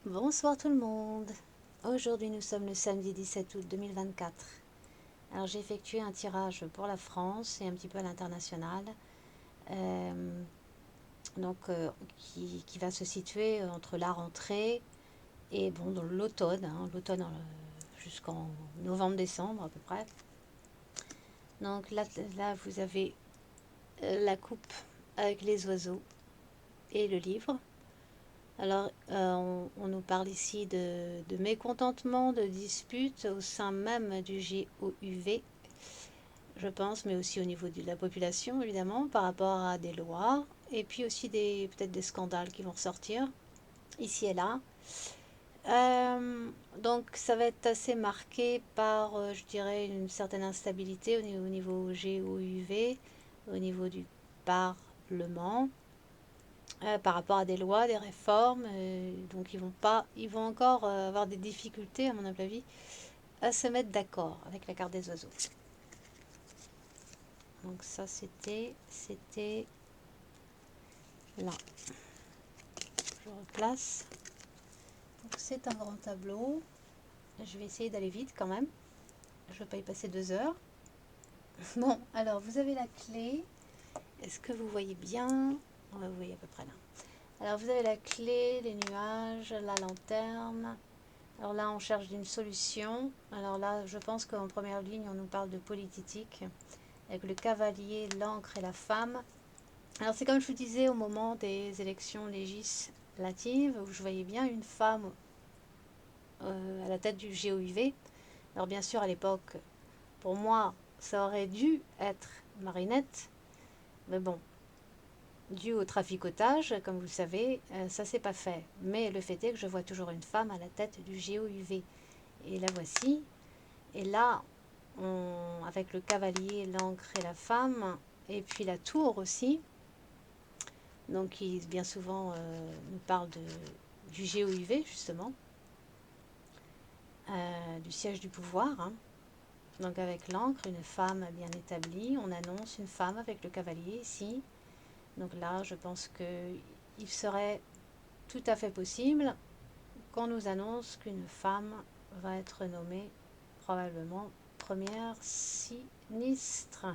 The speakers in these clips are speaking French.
Bonsoir tout le monde. Aujourd'hui nous sommes le samedi 17 août 2024. Alors j'ai effectué un tirage pour la France et un petit peu à l'international. euh, qui va se situer entre la rentrée et bon, dans l'automne, l'automne jusqu'en novembre-décembre à peu près. Donc là vous avez la coupe avec les oiseaux et le livre. Alors, on nous parle ici de mécontentement, de disputes au sein même du GOUV, je pense, mais aussi au niveau de la population, évidemment, par rapport à des lois, et puis aussi peut-être des scandales qui vont ressortir, ici et là. Donc, ça va être assez marqué par, je dirais, une certaine instabilité au niveau GOUV, au niveau du Parlement. Par rapport à des lois, des réformes. Donc ils vont encore avoir des difficultés, à mon avis, à se mettre d'accord avec la carte des oiseaux. Donc ça, c'était là. Je replace. Donc c'est un grand tableau. Je vais essayer d'aller vite quand même. Je ne vais pas y passer 2 heures. Bon, alors vous avez la clé. Est-ce que vous voyez bien? Vous voyez à peu près là. Alors vous avez la clé, les nuages, la lanterne. Alors là, on cherche une solution. Alors là, je pense qu'en première ligne, on nous parle de politique, avec le cavalier, l'encre et la femme. Alors c'est comme je vous disais au moment des élections législatives, où je voyais bien une femme à la tête du GOUV. Alors bien sûr, à l'époque, pour moi, ça aurait dû être Marinette. Mais bon, dû au traficotage, comme vous le savez, ça s'est pas fait. Mais le fait est que je vois toujours une femme à la tête du GOUV. Et la voici. Et là, avec le cavalier, l'encre et la femme, et puis la tour aussi, donc qui bien souvent nous parle du GOUV justement, du siège du pouvoir. Donc avec l'encre, une femme bien établie, on annonce une femme avec le cavalier ici. Donc là, je pense qu'il serait tout à fait possible qu'on nous annonce qu'une femme va être nommée probablement première sinistre.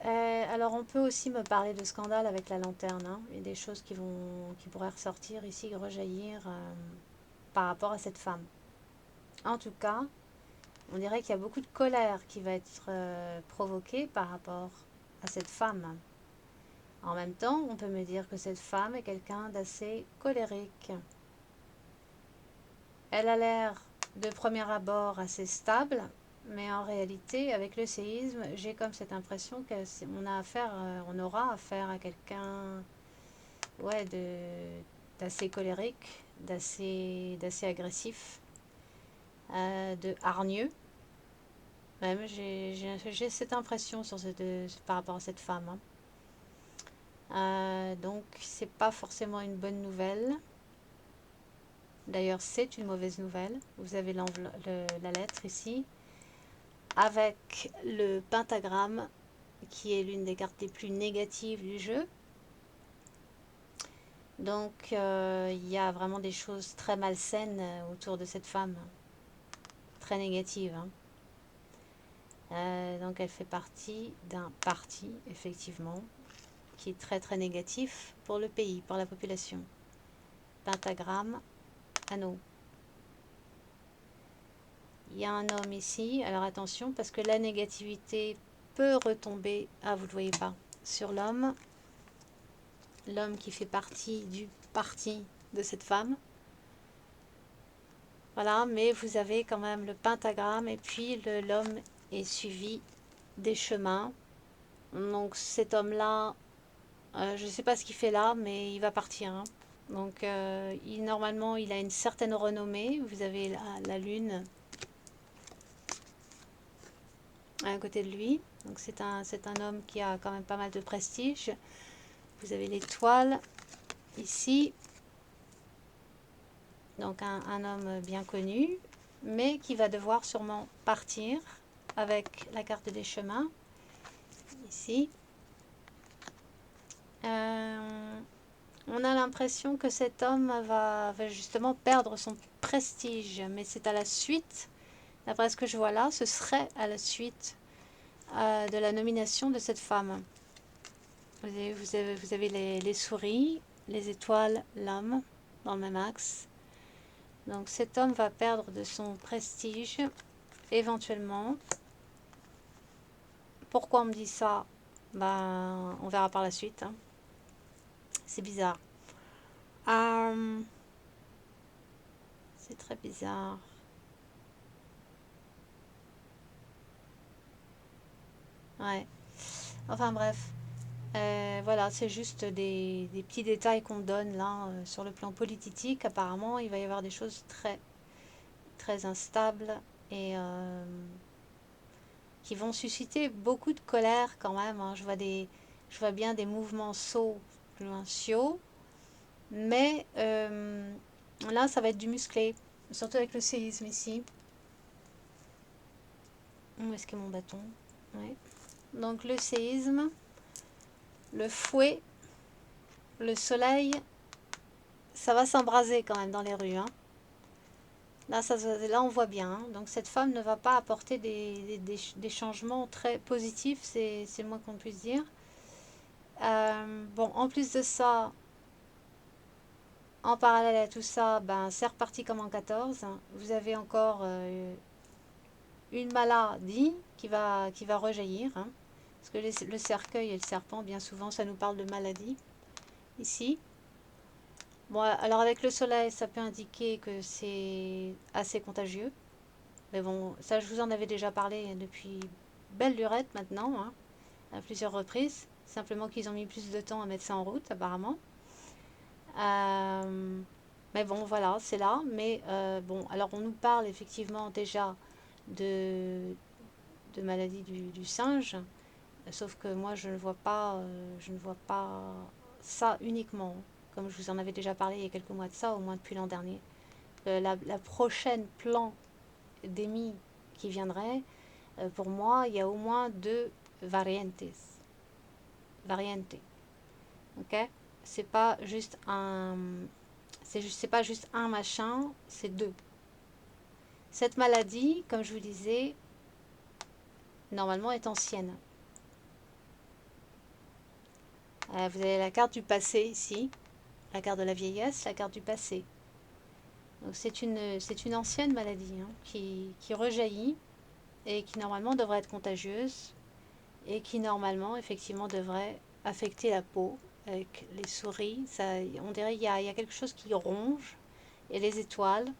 Alors on peut aussi me parler de scandale avec la lanterne, et des choses qui pourraient ressortir ici, rejaillir par rapport à cette femme. En tout cas, on dirait qu'il y a beaucoup de colère qui va être provoquée par rapport à cette femme. En même temps, on peut me dire que cette femme est quelqu'un d'assez colérique. Elle a l'air de premier abord assez stable, mais en réalité, avec le séisme, j'ai comme cette impression on aura affaire à quelqu'un, ouais, d'assez colérique, d'assez agressif, de hargneux. Même, j'ai cette impression par rapport à cette femme. Donc, c'est pas forcément une bonne nouvelle. D'ailleurs, c'est une mauvaise nouvelle. Vous avez la lettre ici, avec le pentagramme, qui est l'une des cartes les plus négatives du jeu. Donc il y a vraiment des choses très malsaines autour de cette femme, très négatives. Donc elle fait partie d'un parti, effectivement, qui est très très négatif pour le pays, pour la population. Pentagramme, anneau. Il y a un homme ici, alors attention, parce que la négativité peut retomber, vous ne le voyez pas, sur l'homme. L'homme qui fait partie du parti de cette femme. Voilà, mais vous avez quand même le pentagramme et puis l'homme est suivi des chemins. Donc cet homme-là, je ne sais pas ce qu'il fait là, mais il va partir. Donc normalement, il a une certaine renommée. Vous avez la lune à côté de lui. Donc c'est un homme qui a quand même pas mal de prestige. Vous avez l'étoile ici. Donc un homme bien connu, mais qui va devoir sûrement partir avec la carte des chemins, ici. On a l'impression que cet homme va justement perdre son prestige, mais c'est à la suite, d'après ce que je vois là, ce serait à la suite de la nomination de cette femme. Vous avez les souris, les étoiles, l'homme, dans le même axe. Donc cet homme va perdre de son prestige, éventuellement. Pourquoi on me dit ça? Ben, on verra par la suite. Hein. C'est bizarre. C'est très bizarre. Ouais. Enfin bref. Voilà, c'est juste des petits détails qu'on donne là sur le plan politique. Apparemment, il va y avoir des choses très, très instables et qui vont susciter beaucoup de colère quand même. Hein. Je vois bien des mouvements sociaux, mais là, ça va être du musclé, surtout avec le séisme ici. Où est-ce que mon bâton? Ouais. Donc le séisme, le fouet, le soleil, ça va s'embraser quand même dans les rues. Hein. Là, on voit bien. Hein. Donc cette femme ne va pas apporter des changements très positifs, c'est le moins qu'on puisse dire. Bon, en plus de ça, en parallèle à tout ça, ben, c'est reparti comme en 14. Vous avez encore une maladie qui va rejaillir. Hein. Parce que le cercueil et le serpent, bien souvent, ça nous parle de maladie. Ici. Bon, alors avec le soleil, ça peut indiquer que c'est assez contagieux. Mais bon, ça, je vous en avais déjà parlé depuis belle lurette maintenant, hein, à plusieurs reprises. Simplement qu'ils ont mis plus de temps à mettre ça en route, apparemment. Euh, mais bon, voilà, c'est là. Mais bon, alors on nous parle effectivement déjà de, de maladie du singe. Sauf que moi, je ne vois pas ça uniquement. Comme je vous en avais déjà parlé il y a quelques mois de ça, au moins depuis l'an dernier. La prochaine plan d'EMI qui viendrait, pour moi, il y a au moins deux variantes. Variantes. Ok? C'est pas juste un. C'est pas juste un machin, c'est deux. Cette maladie, comme je vous disais, normalement est ancienne. Vous avez la carte du passé ici, la carte de la vieillesse, la carte du passé. Donc c'est une ancienne maladie hein, qui rejaillit et qui normalement devrait être contagieuse et qui normalement effectivement devrait affecter la peau avec les souris. Ça, on dirait qu'il y a quelque chose qui ronge et les étoiles,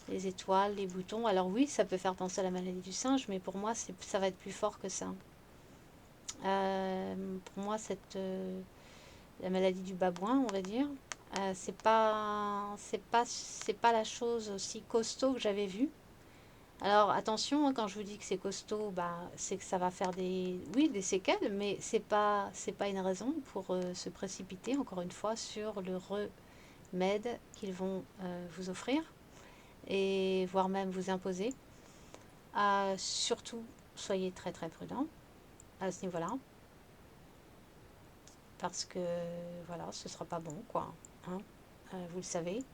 les boutons. Alors oui, ça peut faire penser à la maladie du singe, mais pour moi ça va être plus fort que ça. Pour moi la maladie du babouin, on va dire, c'est pas la chose aussi costaud que j'avais vue. Alors attention, hein, quand je vous dis que c'est costaud, bah, c'est que ça va faire des séquelles, mais c'est pas une raison pour se précipiter encore une fois sur le remède qu'ils vont vous offrir et voire même vous imposer. Surtout, soyez très très prudents à ce niveau-là, parce que voilà, ce sera pas bon, quoi. Hein. Vous le savez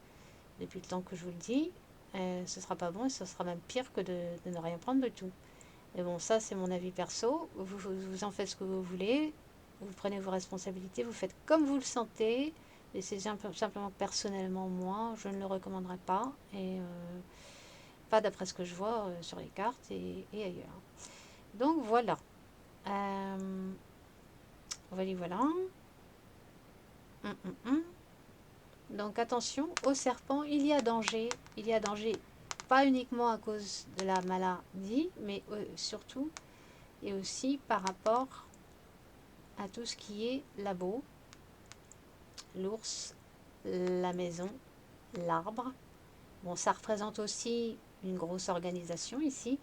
depuis le temps que je vous le dis, ce sera pas bon et ce sera même pire que de ne rien prendre du tout. Mais bon, ça, c'est mon avis perso. Vous en faites ce que vous voulez. Vous prenez vos responsabilités. Vous faites comme vous le sentez. Et c'est simplement personnellement, moi, je ne le recommanderais pas. Et pas d'après ce que je vois sur les cartes et ailleurs. Donc voilà. Voilà. Donc attention, au serpent, il y a danger. Il y a danger pas uniquement à cause de la maladie, mais surtout et aussi par rapport à tout ce qui est labo, l'ours, la maison, l'arbre. Bon, ça représente aussi une grosse organisation ici.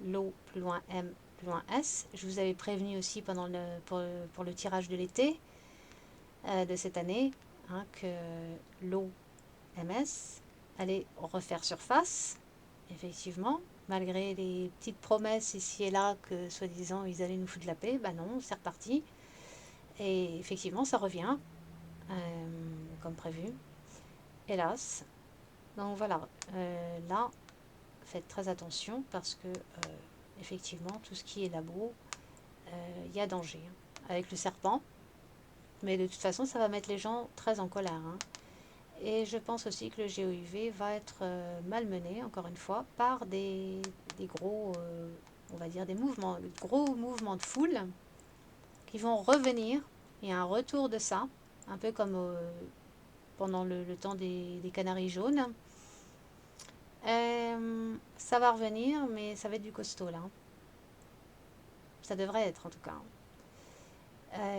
L'O plus loin M plus loin S. Je vous avais prévenu aussi pour le tirage de l'été de cette année hein, que l'OMS allait refaire surface, effectivement, malgré les petites promesses ici et là que soi-disant ils allaient nous foutre la paix. Ben non, c'est reparti. Et effectivement, ça revient. comme prévu, hélas. Donc voilà, là, faites très attention parce que effectivement, tout ce qui est labo, il y a danger avec le serpent. Mais de toute façon, ça va mettre les gens très en colère. Et je pense aussi que le GeoUV va être malmené, encore une fois, par des gros, on va dire des mouvements, de gros mouvements de foule qui vont revenir. Il y a un retour de ça, un peu comme pendant le temps des Canaries jaunes. Ça va revenir, mais ça va être du costaud là. Ça devrait être en tout cas.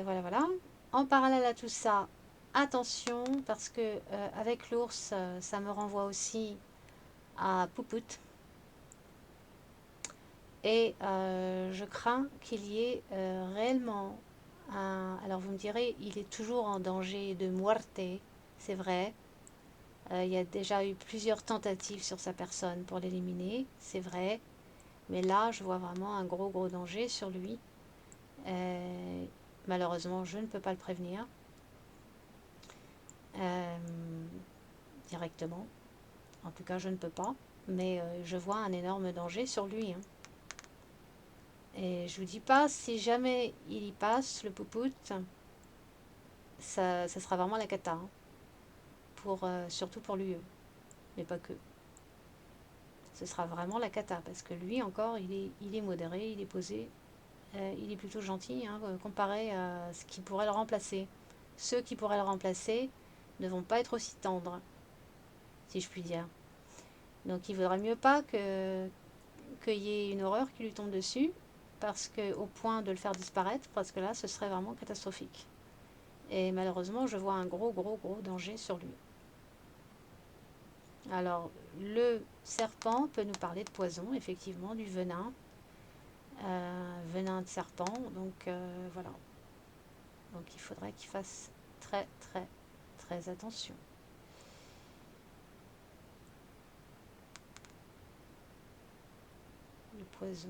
Voilà, voilà. En parallèle à tout ça, attention, parce que avec l'ours, ça me renvoie aussi à Poupout. Et je crains qu'il y ait réellement un... Alors vous me direz, il est toujours en danger de muerte, c'est vrai. Il y a déjà eu plusieurs tentatives sur sa personne pour l'éliminer, c'est vrai. Mais là, je vois vraiment un gros danger sur lui. Malheureusement, je ne peux pas le prévenir directement. En tout cas, je ne peux pas. Mais je vois un énorme danger sur lui. Et je vous dis pas, si jamais il y passe, le poupout, ça sera vraiment la cata. Surtout pour lui, mais pas que. Ce sera vraiment la cata, parce que lui encore, il est modéré, il est posé, il est plutôt gentil, comparé à ce qui pourrait le remplacer. Ceux qui pourraient le remplacer ne vont pas être aussi tendres, si je puis dire. Donc il vaudrait mieux pas qu'il y ait une horreur qui lui tombe dessus, parce que au point de le faire disparaître, parce que là, ce serait vraiment catastrophique. Et malheureusement, je vois un gros danger sur lui. Alors, le serpent peut nous parler de poison, effectivement, du venin. Venin de serpent, donc voilà. Donc il faudrait qu'il fasse très attention. Le poison.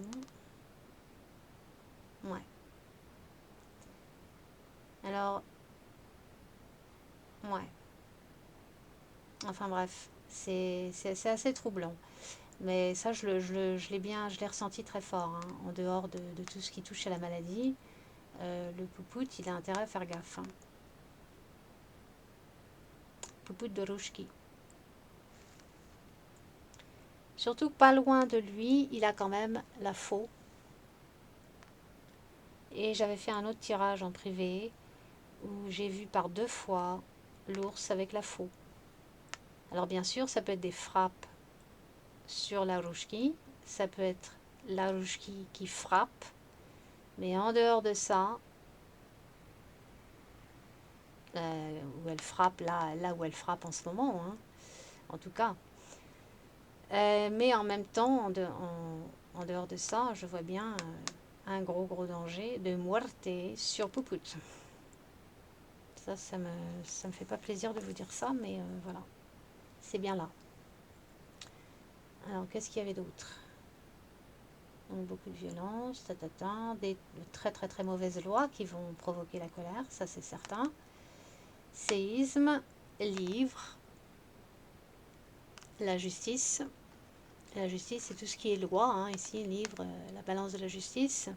Ouais. Alors, ouais. Enfin bref, c'est assez troublant. Mais ça, je l'ai ressenti très fort, en dehors de tout ce qui touche à la maladie. Le poupout, il a intérêt à faire gaffe. Poupout de Rouchki. Surtout pas loin de lui, il a quand même la faux. Et j'avais fait un autre tirage en privé où j'ai vu par 2 fois l'ours avec la faux. Alors bien sûr, ça peut être des frappes sur la rouchki, ça peut être la rouchki qui frappe, mais en dehors de ça, où elle frappe là où elle frappe en ce moment, en tout cas. Mais en même temps, en dehors de ça, je vois bien un gros danger de muerte sur Poupout. Ça me fait pas plaisir de vous dire ça, mais voilà, c'est bien là. Alors, qu'est-ce qu'il y avait d'autre? Donc, beaucoup de violence, de très mauvaises lois qui vont provoquer la colère, ça c'est certain. Séisme, livre, la justice. La justice, c'est tout ce qui est loi, ici, livre, la balance de la justice.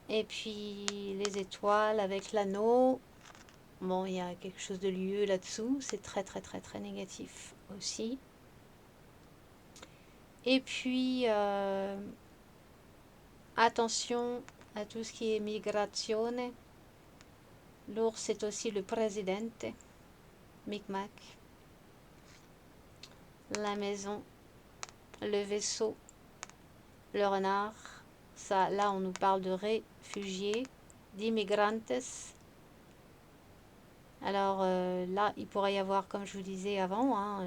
Et puis, les étoiles avec l'anneau. Bon, il y a quelque chose de lieu là-dessous, c'est très négatif aussi. Et puis, attention à tout ce qui est migrazione. L'ours, c'est aussi le presidente, Micmac. La maison, le vaisseau, le renard. Ça, là, on nous parle de réfugiés, d'immigrantes. Alors là, il pourrait y avoir, comme je vous disais avant,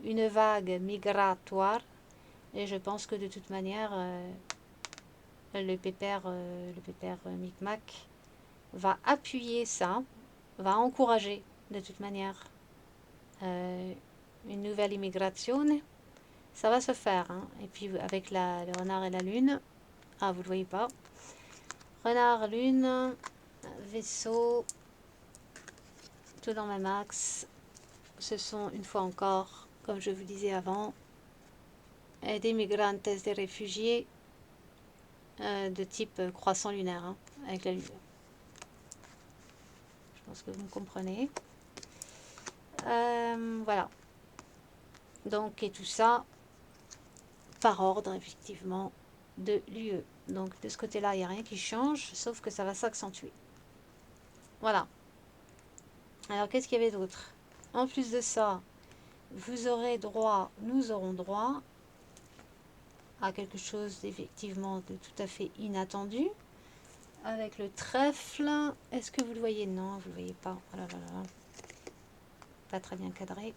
une vague migratoire. Et je pense que de toute manière, le pépère Micmac va appuyer ça, va encourager de toute manière une nouvelle immigration. Ça va se faire. Et puis avec le renard et la lune, vous ne le voyez pas. Renard, lune, vaisseau, tout dans le même axe. Ce sont, une fois encore, comme je vous disais avant, des migrantes, des réfugiés de type croissant lunaire, hein, avec la lune. Je pense que vous me comprenez. Voilà. Donc, et tout ça par ordre, effectivement, de l'UE. Donc, de ce côté-là, il n'y a rien qui change, sauf que ça va s'accentuer. Voilà. Alors, qu'est-ce qu'il y avait d'autre? En plus de ça, vous aurez droit, nous aurons droit à quelque chose d'effectivement de tout à fait inattendu. Avec le trèfle, est-ce que vous le voyez? Non, vous ne le voyez pas. Oh là là là. Pas très bien cadré.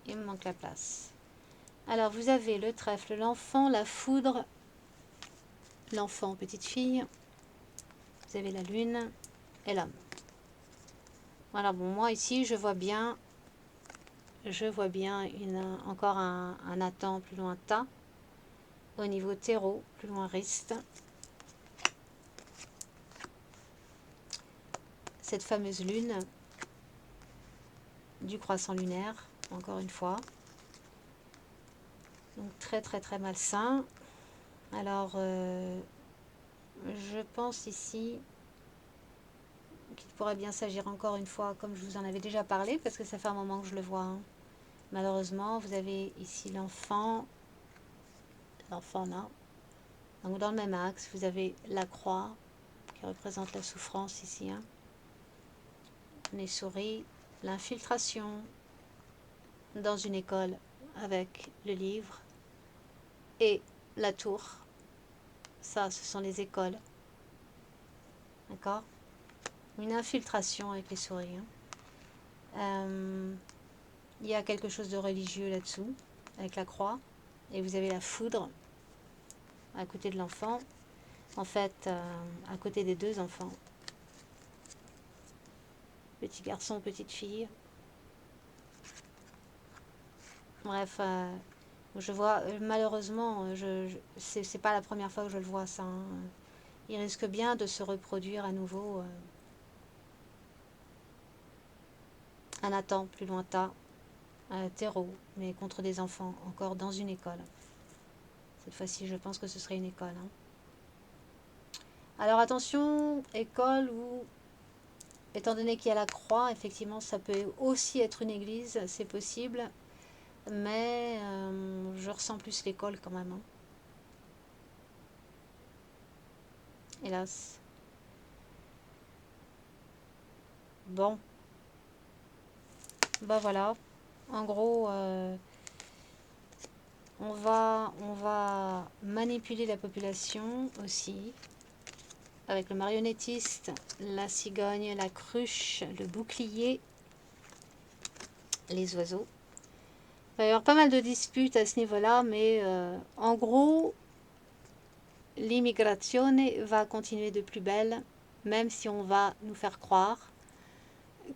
Il me manque la place. Alors, vous avez le trèfle, l'enfant, la foudre, l'enfant, petite fille. Vous avez la lune et l'homme. Voilà, bon, moi ici, je vois bien encore un Nathan plus loin Ta. Au niveau terreau, plus loin Riste. Cette fameuse lune du croissant lunaire, encore une fois. Donc très très très malsain. Alors, je pense ici qu'il pourrait bien s'agir encore une fois, comme je vous en avais déjà parlé, parce que ça fait un moment que je le vois. Hein. Malheureusement, vous avez ici l'enfant là. Donc dans le même axe, vous avez la croix qui représente la souffrance ici. Hein. Les souris, l'infiltration dans une école avec le livre et la tour. Ça, ce sont les écoles. D'accord? Une infiltration avec les souris. Hein. Il y a quelque chose de religieux là-dessous, avec la croix. Et vous avez la foudre à côté de l'enfant. En fait, à côté des deux enfants. Petit garçon, petite fille. Bref, je vois, malheureusement, c'est pas la première fois que je le vois ça. Hein. Il risque bien de se reproduire à nouveau. Un Nathan plus lointain, terreau, mais contre des enfants, encore dans une école. Cette fois-ci, je pense que ce serait une école. Hein. Alors attention, école ou étant donné qu'il y a la croix, effectivement, ça peut aussi être une église, c'est possible. Mais je ressens plus l'école quand même. Hein. Hélas. Bon. Bah voilà. En gros, on va manipuler la population aussi. Avec le marionnettiste, la cigogne, la cruche, le bouclier, les oiseaux. Il va y avoir pas mal de disputes à ce niveau-là, mais en gros, l'immigration va continuer de plus belle, même si on va nous faire croire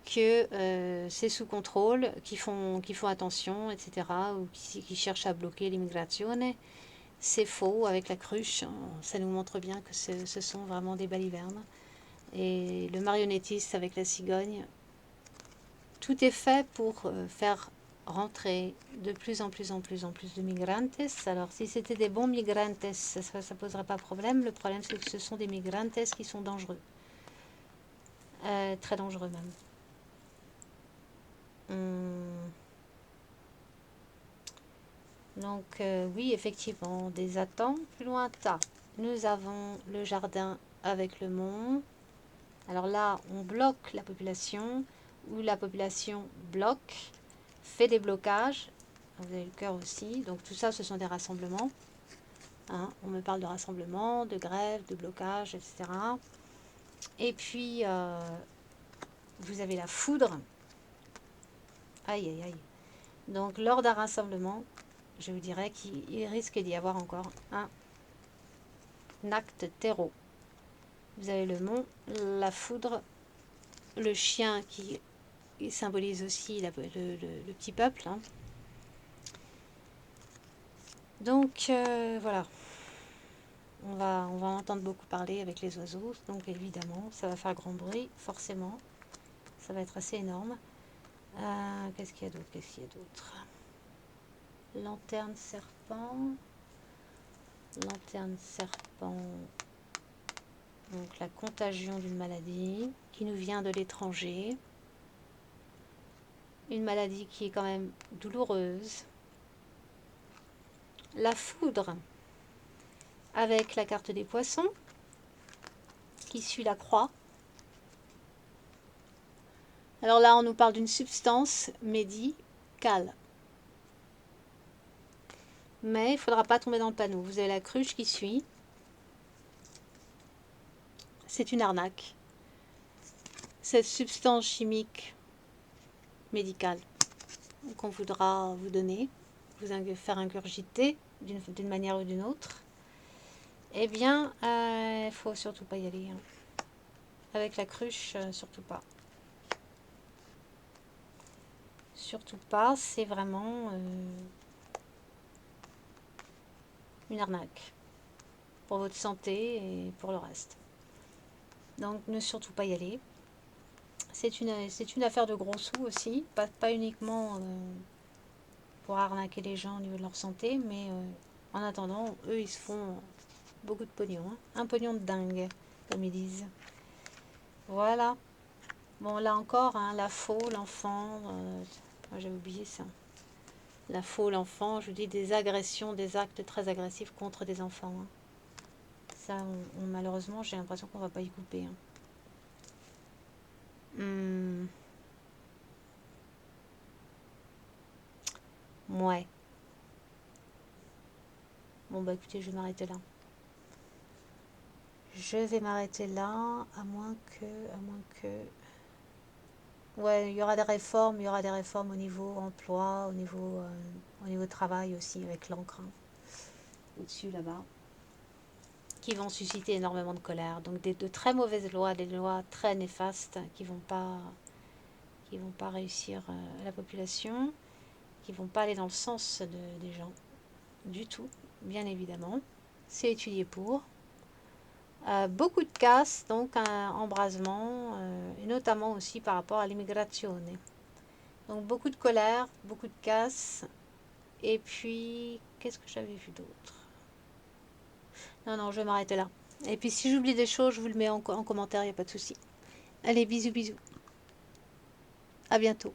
que c'est sous contrôle, qui font attention, etc., ou qui cherchent à bloquer l'immigration. C'est faux avec la cruche, hein. Ça nous montre bien que ce sont vraiment des balivernes. Et le marionnettiste avec la cigogne, tout est fait pour faire rentrer de plus en plus de migrantes. Alors si c'était des bons migrantes, ça ne poserait pas de problème. Le problème c'est que ce sont des migrantes qui sont dangereux. Très dangereux même. Donc oui, effectivement, des attentes plus lointains. Nous avons le jardin avec le mont. Alors là, on bloque la population, ou la population bloque, fait des blocages. Vous avez le cœur aussi. Donc tout ça, ce sont des rassemblements. Hein, on me parle de rassemblements, de grèves, de blocages, etc. Et puis, vous avez la foudre. Aïe, aïe, aïe. Donc lors d'un rassemblement, je vous dirais qu'il risque d'y avoir encore un acte terreau. Vous avez le mont, la foudre, le chien qui symbolise aussi le petit peuple. Hein. Donc voilà, on va entendre beaucoup parler avec les oiseaux, donc évidemment ça va faire grand bruit, forcément. ça va être assez énorme. Qu'est-ce qu'il y a d'autre? Qu'est-ce qu'il y a d'autre? Lanterne serpent. Lanterne serpent. Donc la contagion d'une maladie qui nous vient de l'étranger. Une maladie qui est quand même douloureuse. La foudre avec la carte des poissons qui suit la croix. Alors là, on nous parle d'une substance médicale. Mais il ne faudra pas tomber dans le panneau. Vous avez la cruche qui suit. C'est une arnaque. Cette substance chimique médicale qu'on voudra vous donner, vous faire ingurgiter d'une manière ou d'une autre, eh bien, il faut surtout pas y aller. Hein. Avec la cruche, surtout pas. Surtout pas, c'est vraiment une arnaque pour votre santé et pour le reste. Donc, ne surtout pas y aller. C'est une affaire de gros sous aussi, pas uniquement pour arnaquer les gens au niveau de leur santé, mais en attendant, eux, ils se font beaucoup de pognon. Hein. Un pognon de dingue, comme ils disent. Voilà. Bon, là encore, hein, la faux, l'enfant, j'avais oublié ça. La faux, l'enfant, je vous dis des agressions, des actes très agressifs contre des enfants. Hein. Ça, malheureusement, j'ai l'impression qu'on va pas y couper. Hein. Ouais. Bon, bah écoutez, je vais m'arrêter là. Je vais m'arrêter là, à moins que... Ouais, il y aura des réformes au niveau emploi, au niveau travail aussi, avec l'encre, hein, au-dessus là-bas, qui vont susciter énormément de colère. Donc de très mauvaises lois, des lois très néfastes qui vont pas réussir la population, qui vont pas aller dans le sens des gens du tout, bien évidemment. C'est étudié pour. Beaucoup de casse, donc un embrasement, et notamment aussi par rapport à l'immigration. Donc beaucoup de colère, beaucoup de casse. Et puis, qu'est-ce que j'avais vu d'autre? Non, je vais m'arrêter là. Et puis si j'oublie des choses, je vous le mets en commentaire, il n'y a pas de souci. Allez, bisous, bisous. À bientôt.